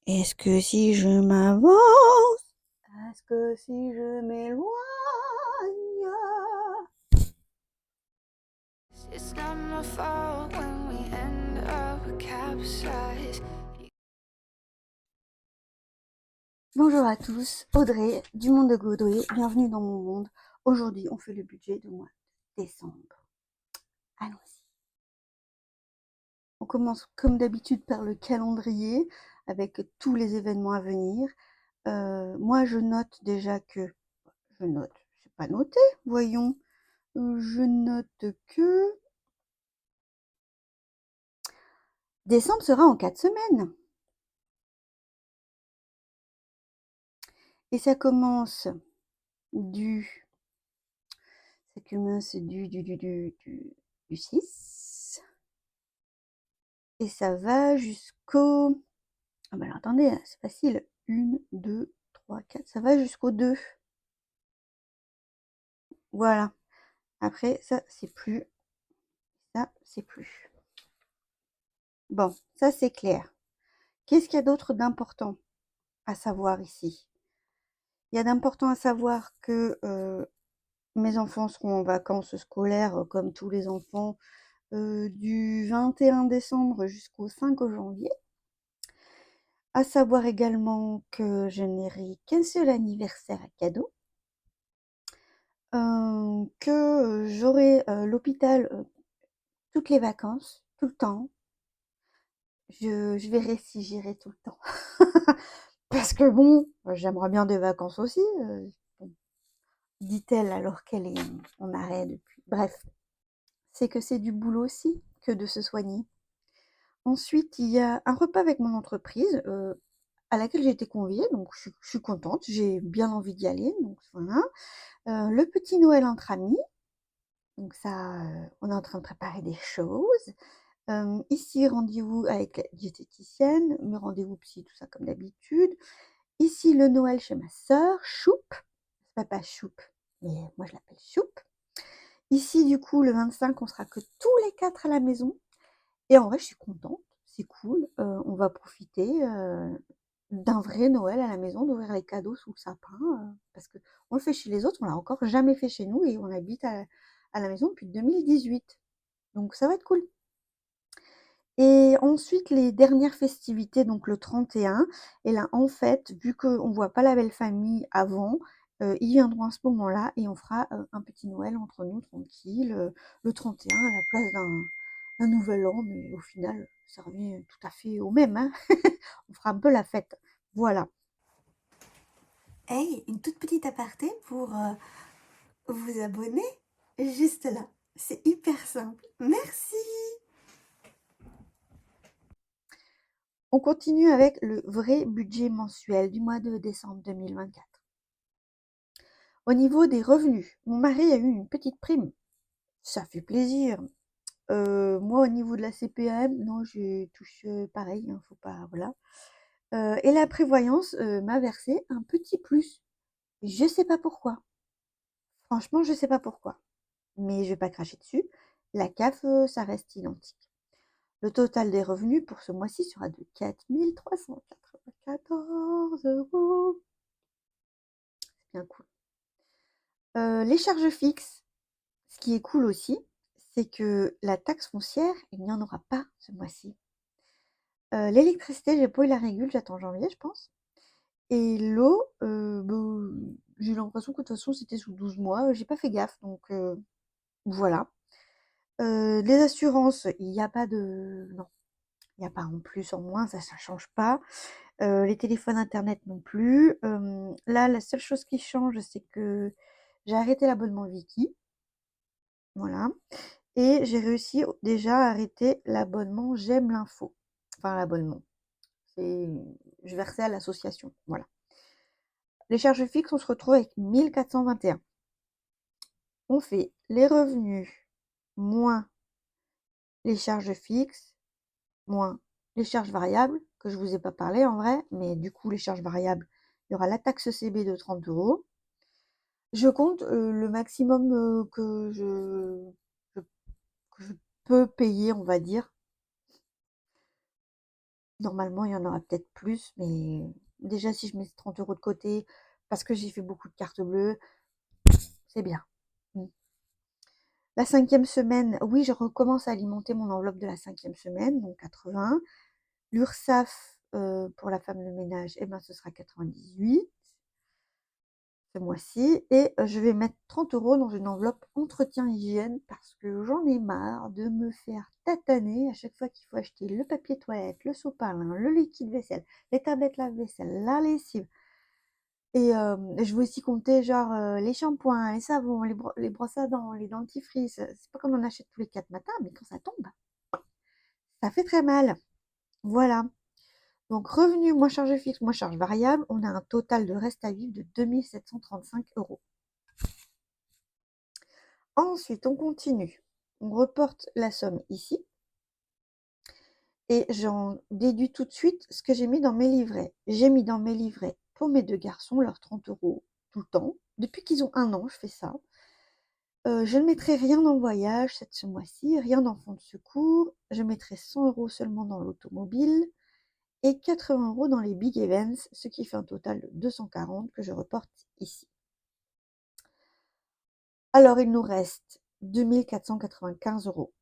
Est-ce que si je m'avance, est-ce que si je m'éloigne, It's not my fault when we end up capsized. bonjour à tous, Audrey du monde de Godway, bienvenue dans mon monde. Aujourd'hui, on fait le budget du mois de décembre. Allons-y. On commence comme d'habitude par le calendrier avec tous les événements à venir. Moi, je note déjà que... Je note, c'est pas noté, voyons. Je note que décembre sera en 4 semaines. Et ça commence du... Ça commence du 6. Et ça va jusqu'au... Ah bah alors attendez, c'est facile. 1, 2, 3, 4. Ça va jusqu'au 2. Voilà. Après, ça, c'est plus. Ça, c'est plus. Bon, ça, c'est clair. Qu'est-ce qu'il y a d'autre d'important à savoir ici? Il y a d'important à savoir que mes enfants seront en vacances scolaires, comme tous les enfants, du 21 décembre jusqu'au 5 janvier. À savoir également que je n'aurai qu'un seul anniversaire à cadeau. Que j'aurai l'hôpital toutes les vacances, tout le temps. Je verrai si j'irai tout le temps. Parce que bon, j'aimerais bien des vacances aussi, bon, dit-elle alors qu'elle est en arrêt depuis. Bref, c'est que c'est du boulot aussi que de se soigner. Ensuite, il y a un repas avec mon entreprise à laquelle j'ai été conviée, donc je suis contente, j'ai bien envie d'y aller, donc voilà. Le petit Noël entre amis, donc ça, on est en train de préparer des choses. Ici, rendez-vous avec la diététicienne, me rendez-vous psy, tout ça comme d'habitude. Ici, le Noël chez ma sœur, choupe. C'est pas choupe, mais moi je l'appelle choupe. Ici, du coup, le 25, on sera que tous les 4 à la maison. Et en vrai, je suis contente, c'est cool. On va profiter d'un vrai Noël à la maison, d'ouvrir les cadeaux sous le sapin. Parce que on le fait chez les autres, on l'a encore jamais fait chez nous et on habite à la maison depuis 2018. Donc ça va être cool. Et ensuite, les dernières festivités, donc le 31, et là, en fait, vu qu'on ne voit pas la belle famille avant, ils viendront à ce moment-là et on fera un petit Noël entre nous, tranquille, le 31 à la place d'un nouvel an, mais au final, ça revient tout à fait au même, hein. On fera un peu la fête. Voilà. Hey, une toute petite aparté pour vous abonner, juste là. C'est hyper simple. Merci. On continue avec le vrai budget mensuel du mois de décembre 2024. Au niveau des revenus, mon mari a eu une petite prime. Ça fait plaisir. Moi, au niveau de la CPAM, non, je touche pareil, hein, faut pas, voilà. Et la prévoyance m'a versé un petit plus. Je sais pas pourquoi. Franchement, je sais pas pourquoi. Mais je vais pas cracher dessus. La CAF, ça reste identique. Le total des revenus pour ce mois-ci sera de 4 394 €. C'est bien cool. Les charges fixes, ce qui est cool aussi, c'est que la taxe foncière, il n'y en aura pas ce mois-ci. L'électricité, j'ai pas eu la régule, j'attends janvier, je pense. Et l'eau, j'ai l'impression que de toute façon c'était sous 12 mois, j'ai pas fait gaffe, donc voilà. Les assurances, il n'y a pas de... Non, il n'y a pas en plus, en moins, ça change pas. Les téléphones internet non plus. Là, la seule chose qui change, c'est que j'ai arrêté l'abonnement Viki. Voilà. Et j'ai réussi déjà à arrêter l'abonnement J'aime l'info. Enfin, l'abonnement. C'est... Je versais à l'association. Voilà. Les charges fixes, on se retrouve avec 1421. On fait les revenus moins les charges fixes, moins les charges variables, que je vous ai pas parlé en vrai, mais du coup, les charges variables, il y aura la taxe CB de 30 €. Je compte le maximum je- que je peux payer, on va dire. Normalement, il y en aura peut-être plus, mais déjà, si je mets 30 € de côté, parce que j'ai fait beaucoup de cartes bleues, c'est bien. Mm. La 5e semaine, oui, je recommence à alimenter mon enveloppe de la 5e semaine, donc 80. L'URSSAF pour la femme de ménage, eh ben, ce sera 98 ce mois-ci. Et je vais mettre 30 € dans une enveloppe entretien hygiène parce que j'en ai marre de me faire tataner à chaque fois qu'il faut acheter le papier toilette, le sopalin, le liquide vaisselle, les tablettes lave-vaisselle, la lessive. Et je vais aussi compter genre les shampoings, les savons, les brosses à dents, les dentifrices. C'est pas comme on achète tous les 4 matins, mais quand ça tombe, ça fait très mal. Voilà. Donc revenu moins charge fixe, moins charge variable, on a un total de reste à vivre de 2735 €. Ensuite, on continue. On reporte la somme ici. Et j'en déduis tout de suite ce que j'ai mis dans mes livrets. J'ai mis dans mes livrets pour mes 2 garçons leurs 30 € tout le temps. Depuis qu'ils ont 1 an, je fais ça. Je ne mettrai rien dans le voyage ce mois-ci, rien dans fonds de secours. Je mettrai 100 € seulement dans l'automobile et 80 € dans les big events, ce qui fait un total de 240 que je reporte ici. Alors, il nous reste 2495 €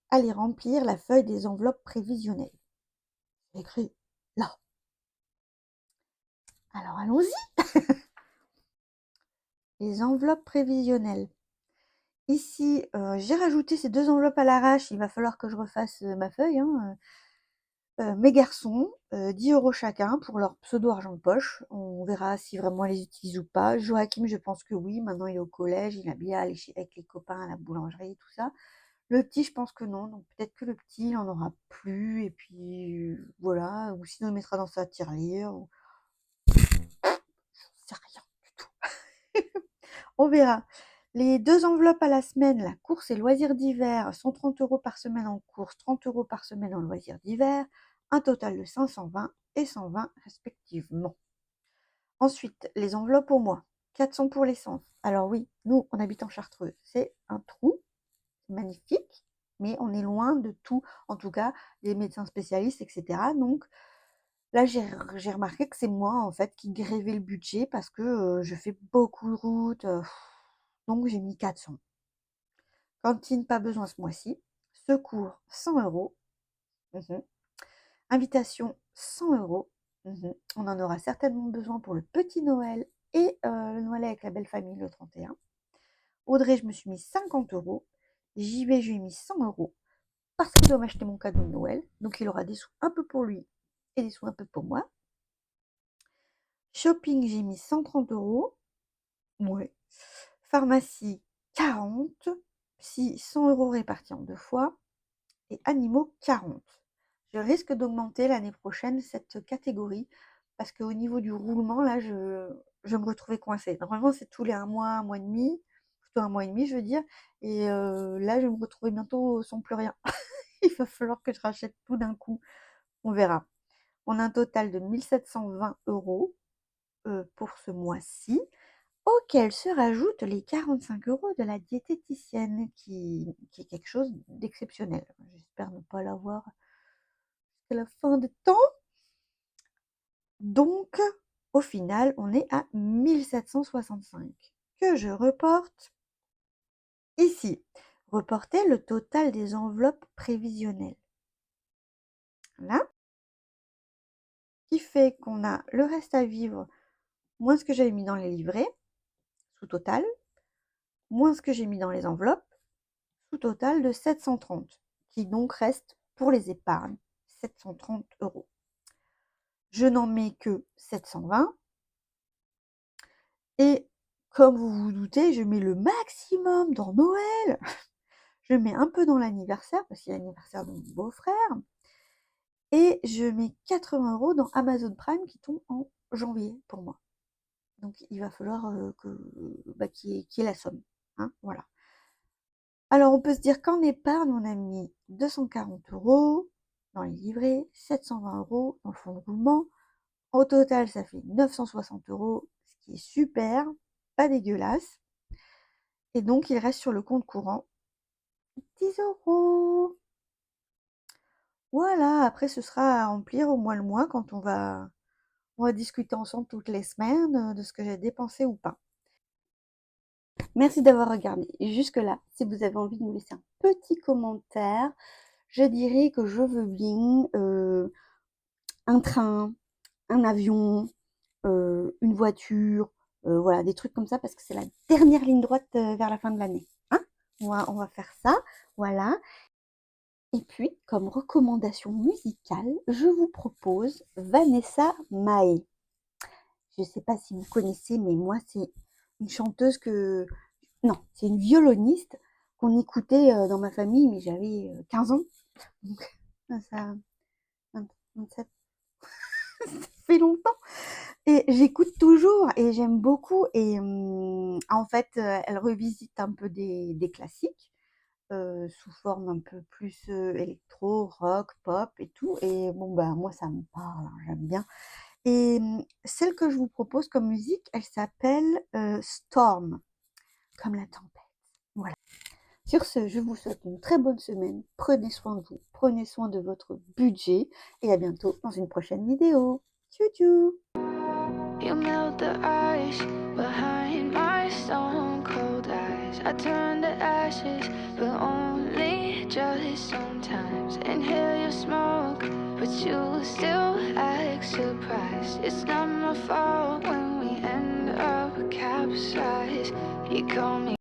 à aller remplir la feuille des enveloppes prévisionnelles. C'est écrit là. Alors, allons-y. Les enveloppes prévisionnelles. Ici, j'ai rajouté ces 2 enveloppes à l'arrache. Il va falloir que je refasse ma feuille, hein. Mes garçons, 10 € chacun pour leur pseudo argent de poche. On verra si vraiment ils les utilisent ou pas. Joachim, je pense que oui. Maintenant, il est au collège. Il a bien aller avec les copains à la boulangerie, tout ça. Le petit, je pense que non. Donc peut-être que le petit, il en aura plus. Et puis voilà. Ou sinon, il mettra dans sa tirelire. C'est rien du tout. On verra. Les 2 enveloppes à la semaine, la course et loisirs d'hiver, 130 € par semaine en course, 30 € par semaine en loisirs d'hiver, un total de 520 et 120 respectivement. Ensuite, les enveloppes au mois, 400 pour l'essence. Alors oui, nous, on habite en Chartreuse, c'est un trou, magnifique, mais on est loin de tout, en tout cas, les médecins spécialistes, etc. Donc là, j'ai remarqué que c'est moi, en fait, qui grévais le budget parce que je fais beaucoup de routes, donc j'ai mis 400. Cantine, pas besoin ce mois-ci. Secours, 100 €. Mmh. Invitation, 100 €. Mmh. On en aura certainement besoin pour le petit Noël et le Noël avec la belle famille le 31. Audrey, je me suis mis 50 €. J'y vais, je lui ai mis 100 € parce qu'il doit m'acheter mon cadeau de Noël. Donc il aura des sous un peu pour lui et des sous un peu pour moi. Shopping, j'ai mis 130 €. Ouais. Pharmacie, 40. Psy, 100 € répartis en 2 fois. Et animaux, 40. Je risque d'augmenter l'année prochaine cette catégorie parce qu'au niveau du roulement, là, je me retrouvais coincée. Normalement, c'est tous les un mois et demi, plutôt un mois et demi, je veux dire. Et là, je vais me retrouver bientôt sans plus rien. Il va falloir que je rachète tout d'un coup. On verra. On a un total de 1720 € pour ce mois-ci, auquel se rajoutent les 45 € de la diététicienne, qui est quelque chose d'exceptionnel. J'espère ne pas l'avoir jusqu'à la fin des temps. Donc, au final, on est à 1765 que je reporte ici. Reporter le total des enveloppes prévisionnelles. Voilà. Qui fait qu'on a le reste à vivre, moins ce que j'avais mis dans les livrets, sous total, moins ce que j'ai mis dans les enveloppes, sous total de 730, qui donc reste pour les épargnes, 730 €. Je n'en mets que 720. Et comme vous vous doutez, je mets le maximum dans Noël. Je mets un peu dans l'anniversaire, parce qu'il y a l'anniversaire de mon beau-frère. Et je mets 80 € dans Amazon Prime qui tombe en janvier pour moi. Donc il va falloir qu'il y ait la somme. Hein, voilà. Alors on peut se dire qu'en épargne, on a mis 240 € dans les livrets, 720 € dans le fonds de roulement. Au total, ça fait 960 €, ce qui est super, pas dégueulasse. Et donc, il reste sur le compte courant 10 €. Voilà, après ce sera à remplir au mois le mois quand on va discuter ensemble toutes les semaines, de ce que j'ai dépensé ou pas. Merci d'avoir regardé jusque-là. Si vous avez envie de me laisser un petit commentaire, je dirais que je veux bien, un train, un avion, une voiture, voilà, des trucs comme ça parce que c'est la dernière ligne droite, vers la fin de l'année, hein? On va faire ça, voilà. Et puis, comme recommandation musicale, je vous propose Vanessa Mae. Je ne sais pas si vous connaissez, mais moi, c'est une chanteuse que... Non, c'est une violoniste qu'on écoutait dans ma famille, mais j'avais 15 ans. Donc, ça, 27, ça fait longtemps. Et j'écoute toujours et j'aime beaucoup. Et en fait, elle revisite un peu des classiques sous forme un peu plus électro, rock, pop et tout. Et bon, bah, moi, ça me parle, hein, j'aime bien. Et celle que je vous propose comme musique, elle s'appelle Storm, comme la tempête. Voilà. Sur ce, je vous souhaite une très bonne semaine. Prenez soin de vous, prenez soin de votre budget et à bientôt dans une prochaine vidéo. Tchou tchou! You melt the ice behind my stone cold eyes. I turn to ashes, but only just sometimes. Inhale your smoke, but you still act surprised. It's not my fault when we end up capsized. You call me